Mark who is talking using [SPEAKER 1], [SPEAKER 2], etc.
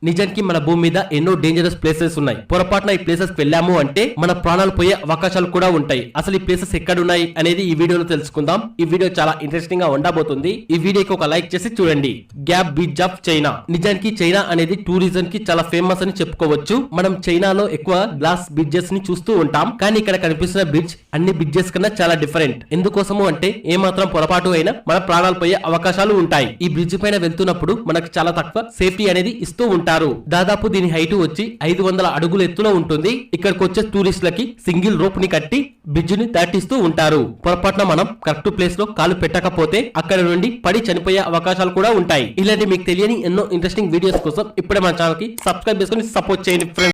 [SPEAKER 1] నిజానికి మన భూమి మీద ఎన్నో డేంజరస్ ప్లేసెస్ ఉన్నాయి. పొరపాటున ఈ ప్లేసెస్ వెళ్ళాము అంటే మన ప్రాణాలు పోయే అవకాశాలు కూడా ఉంటాయి. అసలు ఈ ప్లేసెస్ ఎక్కడ ఉన్నాయి అనేది ఈ వీడియోలో తెలుసుకుందాం. ఈ వీడియో చాలా ఇంట్రెస్టింగ్ గా ఉండబోతుంది. ఈ వీడియోకి ఒక లైక్ చేసి చూడండి. Gap bridge of China. నిజానికి చైనా అనేది టూరిజం కి చాలా ఫేమస్ అని చెప్పుకోవచ్చు. మనం చైనాలో ఎక్కువ గ్లాస్ బ్రిడ్జెస్ ని చూస్తూ ఉంటాం, కానీ ఇక్కడ కనిపిస్తున్న బ్రిడ్జ్ అన్ని బ్రిడ్జెస్ కన్నా చాలా డిఫరెంట్. ఎందుకోసము అంటే ఏమాత్రం పొరపాటు అయినా మన ప్రాణాలు పోయే అవకాశాలు ఉంటాయి. ఈ బ్రిడ్జ్ పైన వెళ్తున్నప్పుడు మనకు చాలా తక్కువ సేఫ్టీ అనేది ఇస్తూ ఉంటారు. దాదాపు దీని హైట్ వచ్చి 500 అడుగుల ఎత్తులో ఉంటుంది. ఇక్కడికి వచ్చే టూరిస్టులకి సింగిల్ రోప్ ని కట్టి బ్రిడ్జ్ ని దాటిస్తూ ఉంటారు. పొరపాటున మనం కరెక్ట్ ప్లేస్ లో కాలు పెట్టకపోతే అక్కడ నుండి పడి చనిపోయే అవకాశాలు కూడా ఉంటాయి. ఇలాంటి మీకు తెలియని ఎన్నో ఇంట్రెస్టింగ్ వీడియోస్ కోసం ఇప్పుడే మన ఛానల్ కి సబ్స్క్రైబ్ చేసుకుని సపోర్ట్ చేయండి ఫ్రెండ్స్.